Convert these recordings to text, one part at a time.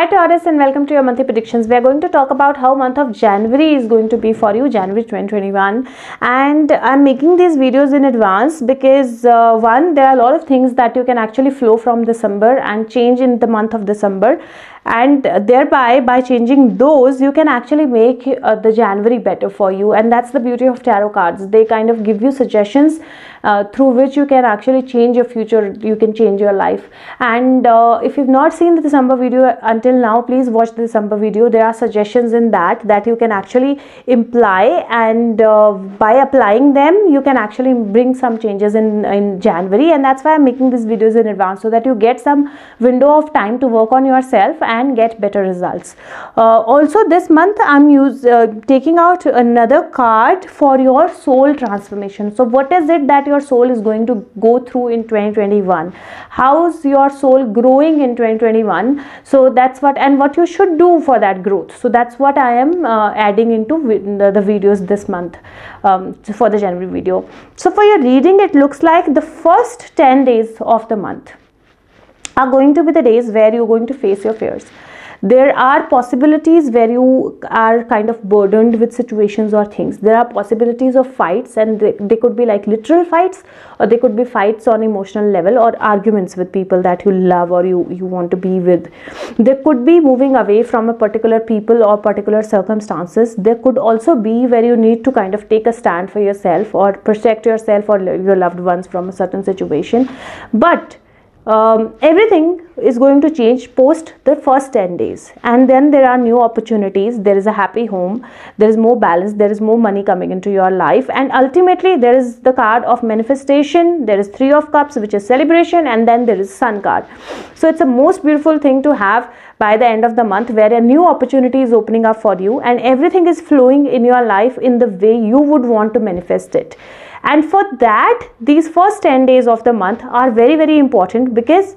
Hi Taurus, and welcome to your monthly predictions. We are going to talk about how month of January is going to be for you, January 2021. And I'm making these videos in advance because one, there are a lot of things that you can actually flow from December and change in the month of December, and thereby by changing those you can actually make the January better for you. And that's the beauty of tarot cards. They kind of give you suggestions through which you can actually change your future, you can change your life. And if you've not seen the December video until now, please watch the December video. There are suggestions in that you can actually imply, and by applying them you can actually bring some changes in January. And that's why I'm making these videos in advance, so that you get some window of time to work on yourself and get better results. Also this month I'm taking out another card for your soul transformation. So what is it that your soul is going to go through in 2021? How's your soul growing in 2021? So that's what you should do for that growth. So that's what I am adding into the videos this month for the January video. So for your reading, it looks like the first 10 days of the month are going to be the days where you're going to face your fears. There are possibilities where you are kind of burdened with situations or things. There are possibilities of fights, and they could be like literal fights, or they could be fights on emotional level, or arguments with people that you love or you want to be with. There could be moving away from a particular people or particular circumstances. There could also be where you need to kind of take a stand for yourself or protect yourself or your loved ones from a certain situation. But everything is going to change post the first 10 days, and then there are new opportunities. There is a happy home, there is more balance, there is more money coming into your life, and ultimately there is the card of manifestation. There is 3 of Cups, which is celebration, and then there is Sun card. So it's a most beautiful thing to have by the end of the month, where a new opportunity is opening up for you and everything is flowing in your life in the way you would want to manifest it. And for that, these first 10 days of the month are very, very important, because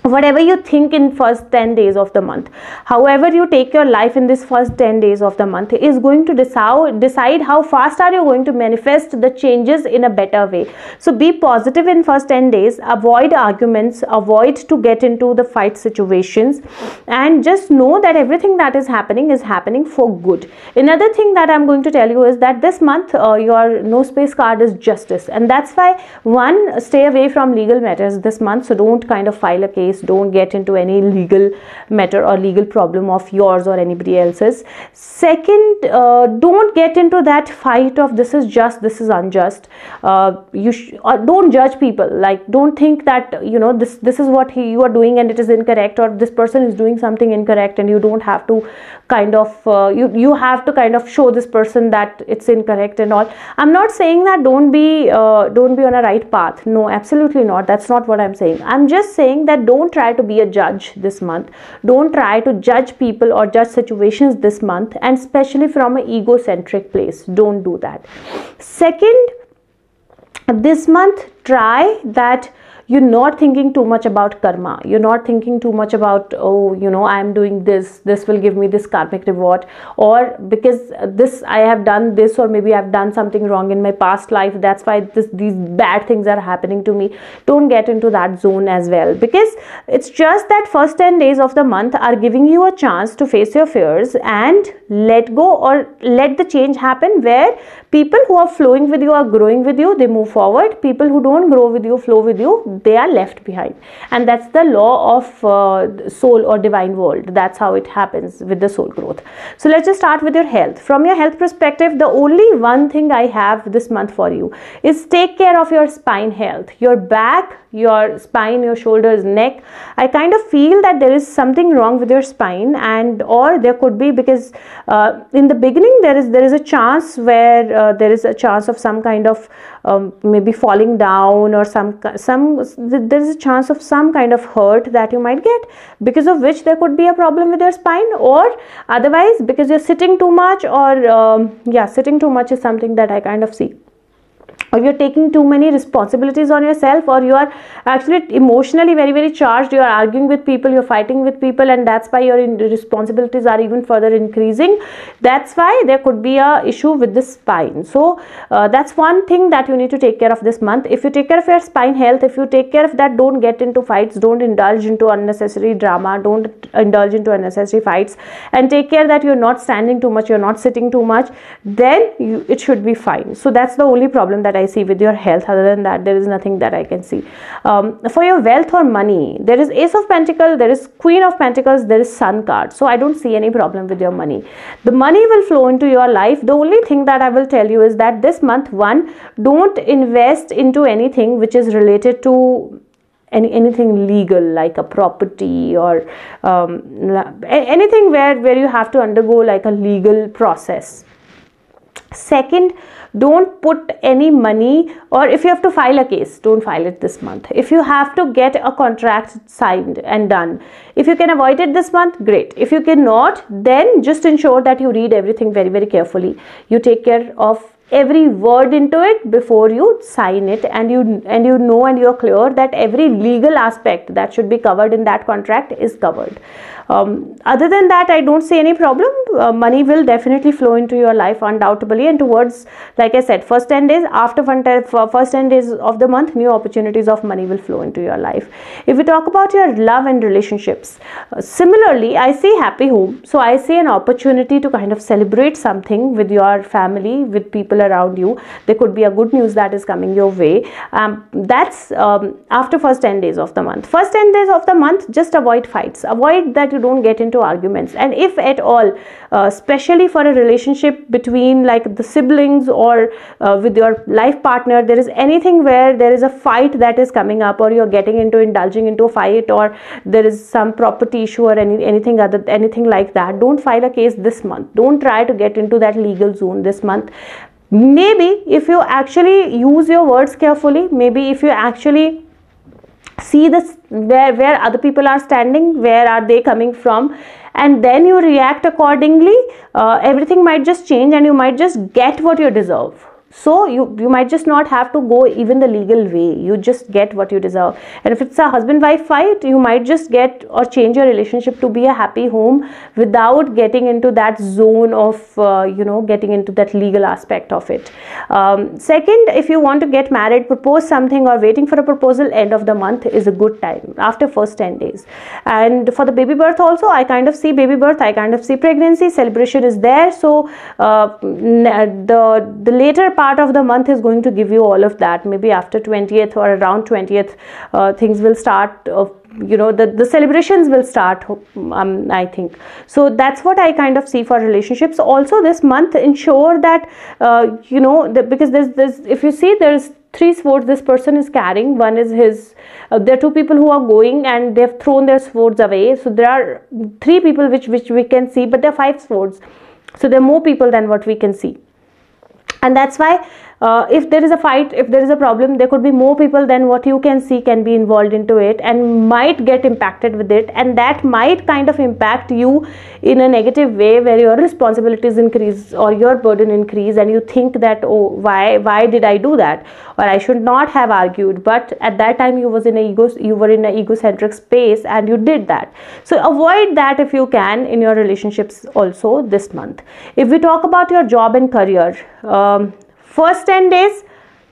whatever you think in first 10 days of the month, however you take your life in this first 10 days of the month, is going to decide how fast are you going to manifest the changes in a better way. So be positive in first 10 days, avoid arguments, avoid to get into the fight situations, and just know that everything that is happening for good. Another thing that I'm going to tell you is that this month your no space card is justice, and that's why, one, stay away from legal matters this month. So don't kind of file a case, don't get into any legal matter or legal problem of yours or anybody else's. Second, don't get into that fight of this is just, this is unjust. Don't judge people. Like, don't think that this is what you are doing and it is incorrect, or this person is doing something incorrect, and you don't have to kind of you have to kind of show this person that it's incorrect and all. I'm not saying that don't be on a right path. No, absolutely not. That's not what I'm saying. I'm just saying that don't try to be a judge this month. Don't try to judge people or judge situations this month, and especially from an egocentric place. Don't do that. Second, this month, try that you're not thinking too much about karma. You're not thinking too much about, I'm doing this will give me this karmic reward, or because I have done this, or maybe I've done something wrong in my past life, that's why these bad things are happening to me. Don't get into that zone as well, because it's just that first 10 days of the month are giving you a chance to face your fears and let go, or let the change happen, where people who are flowing with you are growing with you, they move forward. People who don't grow with you, flow with you, they are left behind. And that's the law of soul or divine world. That's how it happens with the soul growth. So let's just start with your health. From your health perspective, the only one thing I have this month for you is take care of your spine health, your back, your spine, your shoulders, neck. I kind of feel that there is something wrong with your spine, and or there could be, because in the beginning there is a chance where there is a chance of some kind of maybe falling down, or there is a chance of some kind of hurt that you might get, because of which there could be a problem with your spine, or otherwise because you're sitting too much, or sitting too much is something that I kind of see. or you're taking too many responsibilities on yourself, or you are actually emotionally very, very charged. You are arguing with people, you're fighting with people, and that's why your responsibilities are even further increasing. That's why there could be a issue with the spine. So that's one thing that you need to take care of this month. If you take care of your spine health, if you take care of that, don't get into fights, don't indulge into unnecessary drama, don't indulge into unnecessary fights, and take care that you're not standing too much, you're not sitting too much, then it should be fine. So that's the only problem that I see with your health. Other than that, there is nothing that I can see. For your wealth or money, there is Ace of Pentacles, there is Queen of Pentacles, there is Sun card. So I don't see any problem with your money. The money will flow into your life. The only thing that I will tell you is that this month, one, don't invest into anything which is related to anything legal, like a property or anything where you have to undergo like a legal process. Second, don't put any money, or if you have to file a case, don't file it this month. If you have to get a contract signed and done, if you can avoid it this month, great. If you cannot, then just ensure that you read everything very, very carefully. You take care of every word into it before you sign it, and you know and you're clear that every legal aspect that should be covered in that contract is covered. Other than that, I don't see any problem. Money will definitely flow into your life undoubtedly, and towards, like I said, first 10 days, after first 10 days of the month, new opportunities of money will flow into your life. If we talk about your love and relationships, similarly, I see happy home. So I see an opportunity to kind of celebrate something with your family, with people around you. There could be a good news that is coming your way. That's after first 10 days of the month. First 10 days of the month, just avoid fights. Avoid that you don't get into arguments. And if at all, especially for a relationship between like the siblings or with your life partner, there is anything where there is a fight that is coming up, or you're getting into indulging into a fight, or there is some property issue or anything like that, don't file a case this month. Don't try to get into that legal zone this month. Maybe if you actually use your words carefully, maybe if you actually see this where other people are standing, where are they coming from, and then you react accordingly, everything might just change and you might just get what you deserve. So you might just not have to go even the legal way. You just get what you deserve. And if it's a husband-wife fight, you might just get or change your relationship to be a happy home without getting into that zone of getting into that legal aspect of it. Second, if you want to get married, propose something, or waiting for a proposal, end of the month is a good time after first 10 days. And for the baby birth also, I kind of see baby birth, I kind of see pregnancy, celebration is there. So the later part of the month is going to give you all of that. Maybe after 20th or around 20th, things will start, the celebrations will start, I think. So that's what I kind of see for relationships. Also this month, ensure that, because there's if you see, there's 3 swords this person is carrying. One is his, there are 2 people who are going and they've thrown their swords away. So there are 3 people which we can see, but there are 5 swords. So there are more people than what we can see. And that's why if there is a fight, if there is a problem, there could be more people than what you can see can be involved into it and might get impacted with it, and that might kind of impact you in a negative way, where your responsibilities increase or your burden increase, and you think that, oh, why did I do that, or I should not have argued, but at that time you were in an egocentric space and you did that. So avoid that if you can in your relationships also this month. If we talk about your job and career, first 10 days,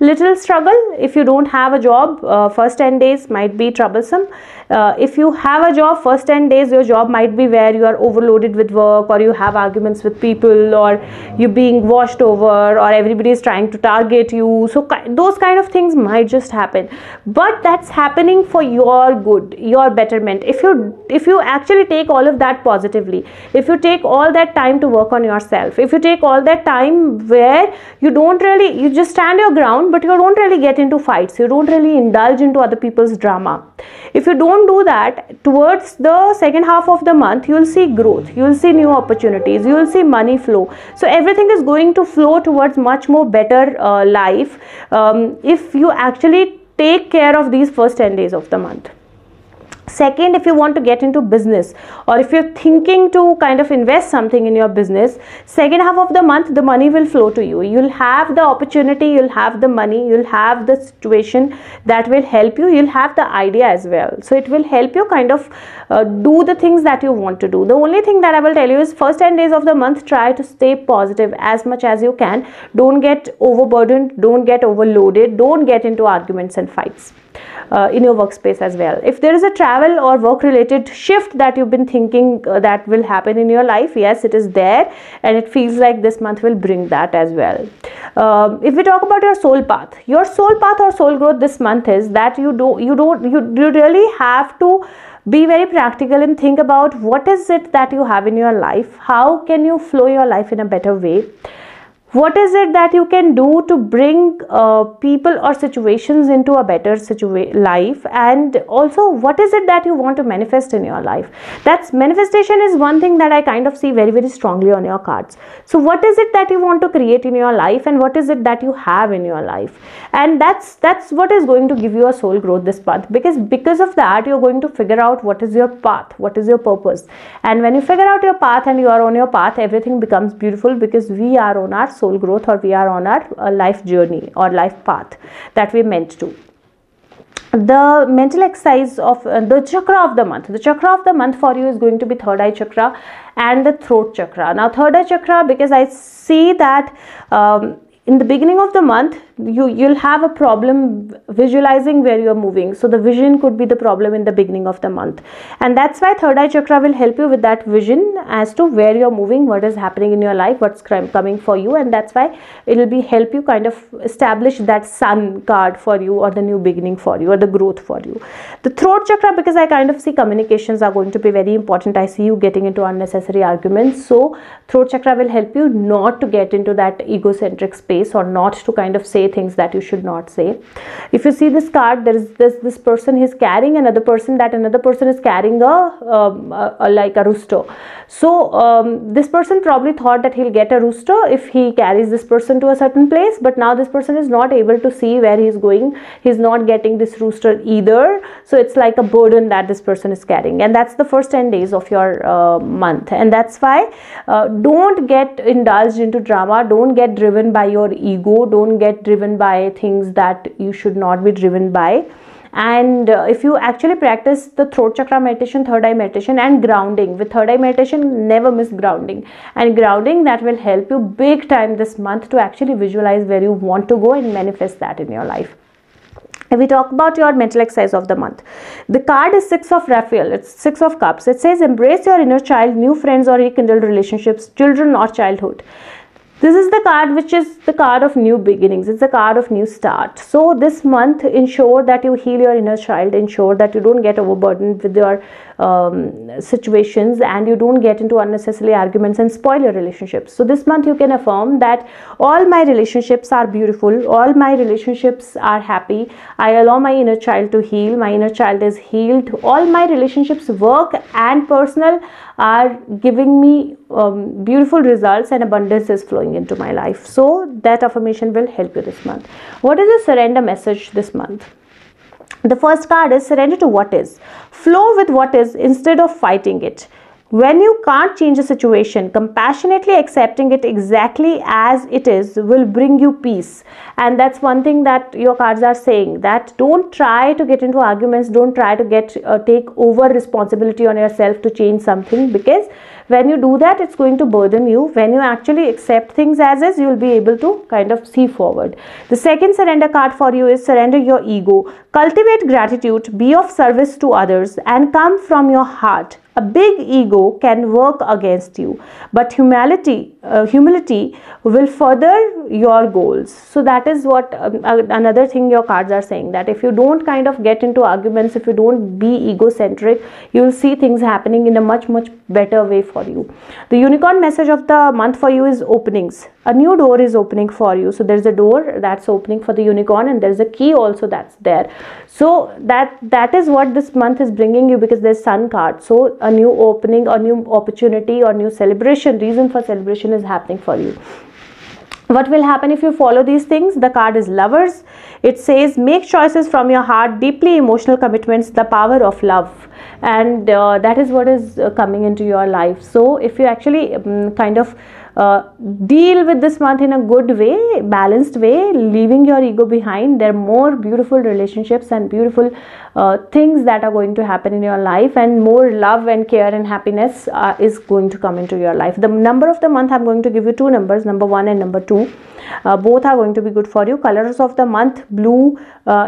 little struggle. If you don't have a job, first 10 days might be troublesome. If you have a job, first 10 days, your job might be where you are overloaded with work, or you have arguments with people, or you're being washed over, or everybody is trying to target you. So those kind of things might just happen, but that's happening for your good, your betterment. If you actually take all of that positively, if you take all that time to work on yourself, if you take all that time where you just stand your ground, but you don't really get into fights, you don't really indulge into other people's drama. If you don't do that, towards the second half of the month, you will see growth, you will see new opportunities, you will see money flow. So everything is going to flow towards much more better life if you actually take care of these first 10 days of the month. Second, if you want to get into business, or if you're thinking to kind of invest something in your business, second half of the month the money will flow to you. You'll have the opportunity, you'll have the money, you'll have the situation that will help you, you'll have the idea as well. So it will help you kind of do the things that you want to do. The only thing that I will tell you is first 10 days of the month, try to stay positive as much as you can. Don't get overburdened, don't get overloaded, don't get into arguments and fights in your workspace as well. If there is a travel or work related shift that you've been thinking that will happen in your life, yes, it is there, and it feels like this month will bring that as well. If we talk about your soul path or soul growth this month is that you really have to be very practical and think about what is it that you have in your life, how can you flow your life in a better way. What is it that you can do to bring people or situations into a better life, and also what is it that you want to manifest in your life? That's manifestation is one thing that I kind of see very, very strongly on your cards. So what is it that you want to create in your life, and what is it that you have in your life? And that's what is going to give you a soul growth this month, because of that you're going to figure out what is your path, what is your purpose. And when you figure out your path and you are on your path, everything becomes beautiful, because we are on our soul growth, or we are on our life journey or life path that we're meant to. The mental exercise of the chakra of the month. The chakra of the month for you is going to be third eye chakra and the throat chakra. Now third eye chakra, because I see that in the beginning of the month you'll have a problem visualizing where you're moving. So the vision could be the problem in the beginning of the month, and that's why third eye chakra will help you with that vision as to where you're moving, what is happening in your life, what's coming for you, and that's why it'll be help you kind of establish that sun card for you, or the new beginning for you, or the growth for you. The throat chakra, because I kind of see communications are going to be very important. I see you getting into unnecessary arguments, so throat chakra will help you not to get into that egocentric space, or not to kind of say things that you should not say. If you see this card, there is this person is carrying another person, that another person is carrying like a rooster. So this person probably thought that he'll get a rooster if he carries this person to a certain place, but now this person is not able to see where he's going. He's not getting this rooster either, so it's like a burden that this person is carrying, and that's the first 10 days of your month. And that's why don't get indulged into drama, don't get driven by your ego, don't get driven by things that you should not be driven by. And if you actually practice the throat chakra meditation, third eye meditation, and grounding, with third eye meditation never miss grounding, and grounding that will help you big time this month to actually visualize where you want to go and manifest that in your life. If we talk about your mental exercise of the month, the card is Six of Raphael. It's Six of Cups. It says embrace your inner child, new friends or rekindled relationships, children or childhood. This is the card which is the card of new beginnings. It's a card of new start. So this month, ensure that you heal your inner child, ensure that you don't get overburdened with your situations, and you don't get into unnecessary arguments and spoil your relationships. So this month you can affirm that all my relationships are beautiful, all my relationships are happy, I allow my inner child to heal, my inner child is healed, all my relationships, work and personal, are giving me beautiful results, and abundance is flowing into my life. So that affirmation will help you this month. What is the surrender message this month? The first card is surrender to what is. Flow with what is instead of fighting it. When you can't change a situation, compassionately accepting it exactly as it is will bring you peace. And that's one thing that your cards are saying, that don't try to get into arguments, don't try to take over responsibility on yourself to change something, because when you do that, it's going to burden you. When you actually accept things as is, you'll be able to kind of see forward. The second surrender card for you is surrender your ego. Cultivate gratitude, be of service to others, and come from your heart. A big ego can work against you, but humility will further your goals. So that is what another thing your cards are saying, that if you don't kind of get into arguments, if you don't be egocentric, you will see things happening in a much better way for you. The unicorn message of the month for you is openings. A new door is opening for you. So there's a door that's opening for the unicorn, and there's a key also that's there. So that is what this month is bringing you, because there's sun card. So a new opening or new opportunity or new celebration, reason for celebration is happening for you. What will happen if you follow these things? The card is Lovers. It says, make choices from your heart, deeply emotional commitments, the power of love. And that is what is coming into your life. So if you actually kind of deal with this month in a good way, balanced way, leaving your ego behind, there are more beautiful relationships and beautiful things that are going to happen in your life, and more love and care and happiness is going to come into your life. The number of the month, I'm going to give you two numbers, number 1 and number 2. Both are going to be good for you. Colors of the month, blue,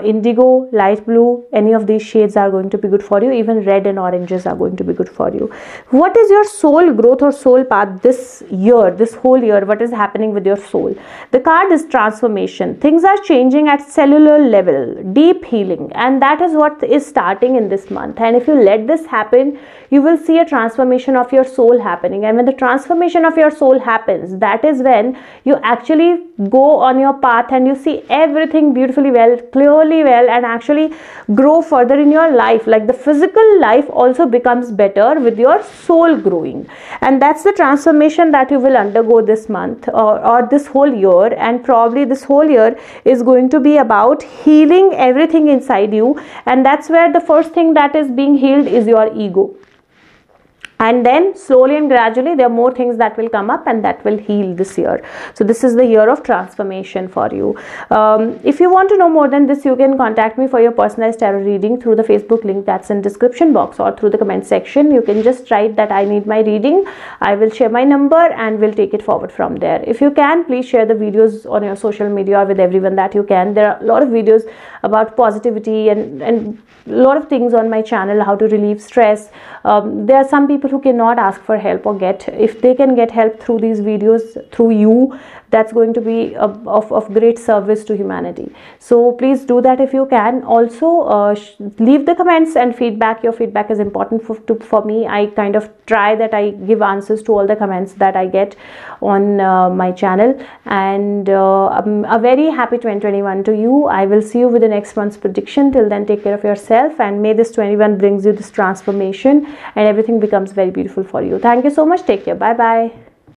indigo, light blue, any of these shades are going to be good for you. Even red and oranges are going to be good for you. What is your soul growth or soul path this year, this whole year? What is happening with your soul? The card is transformation. Things are changing at cellular level, deep healing, and that is what is starting in this month. And if you let this happen, you will see a transformation of your soul happening. And when the transformation of your soul happens, that is when you actually go on your path and you see everything beautifully well, clearly well, and actually grow further in your life. Like the physical life also becomes better with your soul growing, and that's the transformation that you will undergo this month or this whole year. And probably this whole year is going to be about healing everything inside you, and that's where the first thing that is being healed is your ego. And then slowly and gradually there are more things that will come up and that will heal this year. So this is the year of transformation for you. If you want to know more than this, you can contact me for your personalized tarot reading through the Facebook link that's in description box or through the comment section. You can just write that I need my reading. I will share my number and we'll take it forward from there. If you can, please share the videos on your social media or with everyone that you can. There are a lot of videos about positivity and a lot of things on my channel, how to relieve stress. There are some people who cannot ask for help or if they can get help through these videos, through you, that's going to be of great service to humanity. So please do that if you can. Also leave the comments and feedback. Your feedback is important for me. I kind of try that I give answers to all the comments that I get on my channel. And a very happy 2021 to you. I will see you with the next month's prediction. Till then, take care of yourself, and may this 21 brings you this transformation and everything becomes very beautiful for you. Thank you so much. Take care. Bye bye.